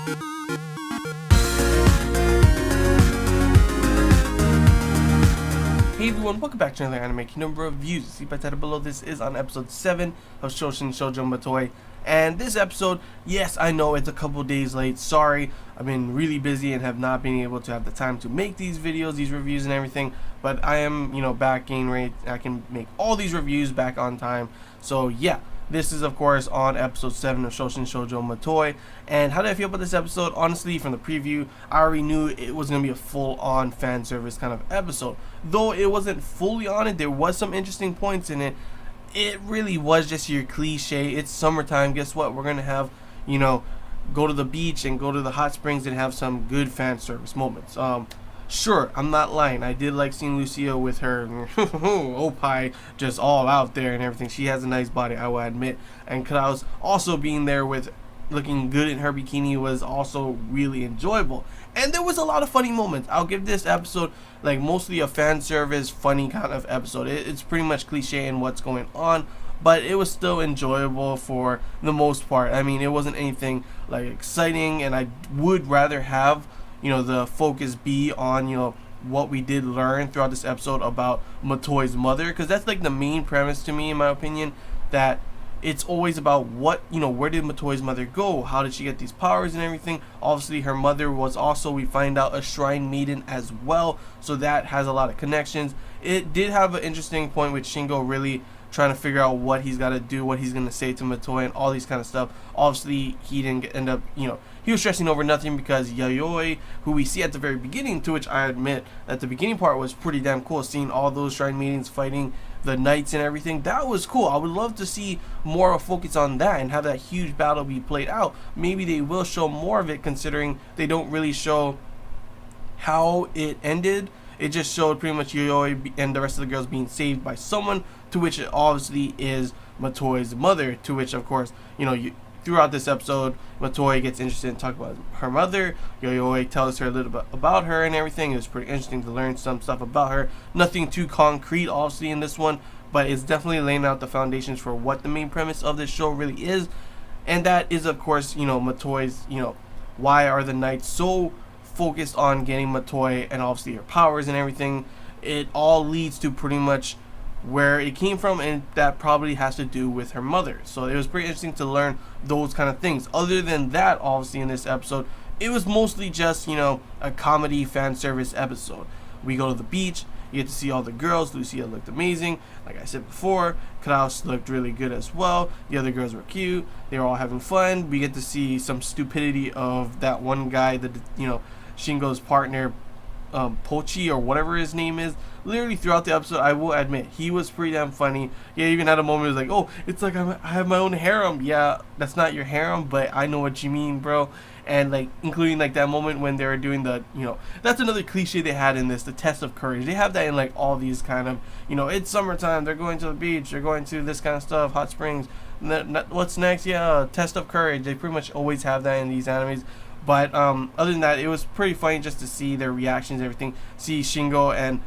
Hey everyone, welcome back to another Anime Kingdom reviews. See by title below, this is on episode 7 of Soushin Shoujo Matoi. And this episode, yes, I know it's a couple days late. Sorry, I've been really busy and have not been able to have the time to make these videos, these reviews and everything. But I am, back in rate. I can make all these reviews back on time. So yeah, this is of course on episode 7 of Soushin Shoujo Matoi. And how did I feel about this episode? Honestly, from the preview, I already knew it was going to be a full-on fan service kind of episode. Though it wasn't fully on it, there was some interesting points in it. It really was just your cliche. It's summertime. Guess what? We're going to have, go to the beach and go to the hot springs and have some good fan service moments. Sure, I'm not lying. I did like seeing Lucia with her opie just all out there and everything. She has a nice body, I will admit. And Klaus also being there with looking good in her bikini was also really enjoyable. And there was a lot of funny moments. I'll give this episode like mostly a fan service, funny kind of episode. It's pretty much cliche in what's going on, but it was still enjoyable for the most part. I mean, it wasn't anything like exciting, and I would rather have the focus be on what we did learn throughout this episode about Matoi's mother, because that's like the main premise to me, in my opinion, that it's always about what, where did Matoi's mother go? How did she get these powers and everything? Obviously, her mother was also, we find out, a shrine maiden as well. So that has a lot of connections. It did have an interesting point with Shingo really trying to figure out what he's got to do, what he's going to say to Matoi and all these kind of stuff. Obviously, he didn't end up, he was stressing over nothing because Yayoi, who we see at the very beginning, to which I admit that the beginning part was pretty damn cool, seeing all those shrine maidens fighting the knights and everything. That was cool. I would love to see more of a focus on that and have that huge battle be played out. Maybe they will show more of it, considering they don't really show how it ended. It just showed pretty much Yayoi and the rest of the girls being saved by someone, to which it obviously is Matoi's mother, to which of course, throughout this episode, Matoi gets interested in talking about her mother. Yayoi tells her a little bit about her and everything. It was pretty interesting to learn some stuff about her. Nothing too concrete, obviously, in this one, but it's definitely laying out the foundations for what the main premise of this show really is. And that is, of course, Matoi's, why are the knights so focused on getting Matoi and obviously her powers and everything. It all leads to pretty much where it came from, and that probably has to do with her mother. So it was pretty interesting to learn those kind of things. Other than that, obviously in this episode, it was mostly just a comedy fan service episode. We go to the beach, you get to see all the girls. Lucia looked amazing, like I said before. Klaus looked really good as well. The other girls were cute. They were all having fun. We get to see some stupidity of that one guy, that Shingo's partner, Pochi or whatever his name is. Literally throughout the episode, I will admit, he was pretty damn funny. Yeah, even had a moment it was like, oh, it's like I have my own harem. Yeah, that's not your harem, but I know what you mean, bro. And like, including like that moment when they were doing the, that's another cliche they had in this, the test of courage. They have that in like all these kind of, it's summertime, they're going to the beach, they're going to this kind of stuff, hot springs. What's next? Yeah, test of courage. They pretty much always have that in these animes. But other than that, it was pretty funny just to see their reactions and everything. See Shingo and,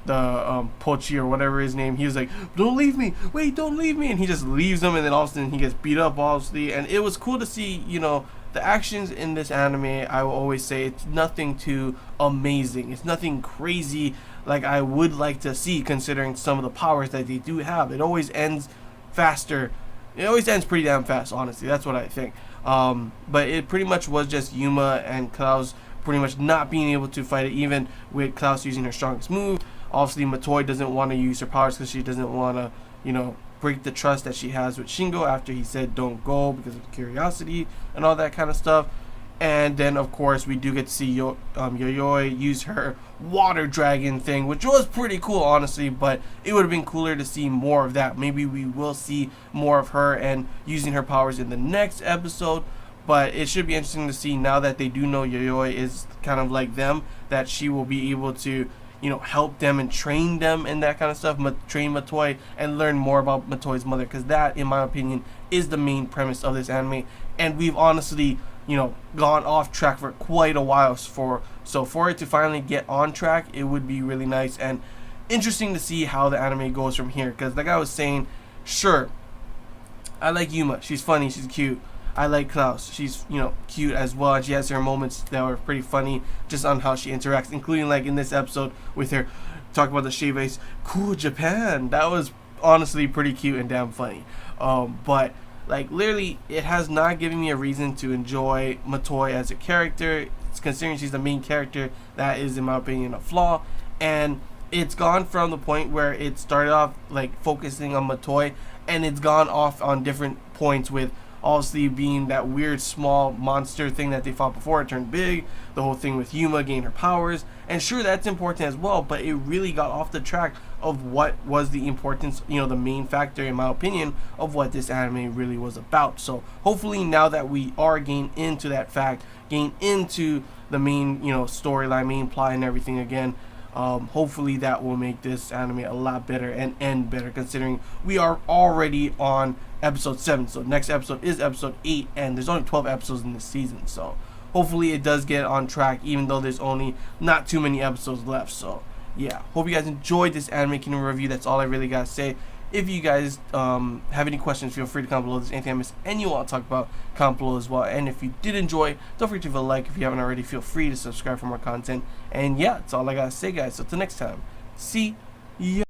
the Pochi or whatever his name, he was like, don't leave me, wait, don't leave me. And he just leaves them, and then all of a sudden he gets beat up, obviously. And it was cool to see, the actions in this anime. I will always say it's nothing too amazing. It's nothing crazy like I would like to see, considering some of the powers that they do have. It always ends faster. It always ends pretty damn fast, honestly. That's what I think. But it pretty much was just Yuma and Klaus pretty much not being able to fight it, even with Klaus using her strongest move. Obviously, Matoi doesn't want to use her powers because she doesn't want to, break the trust that she has with Shingo after he said don't go because of curiosity and all that kind of stuff. And then, of course, we do get to see Yayoi use her water dragon thing, which was pretty cool, honestly, but it would have been cooler to see more of that. Maybe we will see more of her and using her powers in the next episode, but it should be interesting to see, now that they do know Yayoi is kind of like them, that she will be able to, help them and train them and that kind of stuff, train Matoi and learn more about Matoi's mother, because that, in my opinion, is the main premise of this anime. And we've honestly, gone off track for quite a while. For it to finally get on track, it would be really nice and interesting to see how the anime goes from here. Because like I was saying, sure, I like Yuma. She's funny. She's cute. I like Klaus. She's, cute as well, and she has her moments that are pretty funny just on how she interacts, including like in this episode with her talking about the shave ice. Cool Japan. That was honestly pretty cute and damn funny. But like literally, it has not given me a reason to enjoy Matoi as a character. It's considering she's the main character. That is, in my opinion, a flaw. And it's gone from the point where it started off like focusing on Matoi, and it's gone off on different points with obviously being that weird small monster thing that they fought before it turned big, the whole thing with Yuma gaining her powers, and sure, that's important as well, but it really got off the track of what was the importance, the main factor, in my opinion, of what this anime really was about. So hopefully now that we are getting into that fact, getting into the main, storyline, main plot and everything again, hopefully that will make this anime a lot better and end better, considering we are already on episode 7. So next episode is episode 8, and there's only 12 episodes in this season. So hopefully it does get on track, even though there's only not too many episodes left. So yeah, hope you guys enjoyed this Anime Kingdom review. That's all I really gotta say. If you guys have any questions, feel free to comment below. If there's anything I missed and you want to talk about, comment below as well. And if you did enjoy, don't forget to leave a like. If you haven't already, feel free to subscribe for more content. And yeah, that's all I gotta say, guys. So till next time, see ya.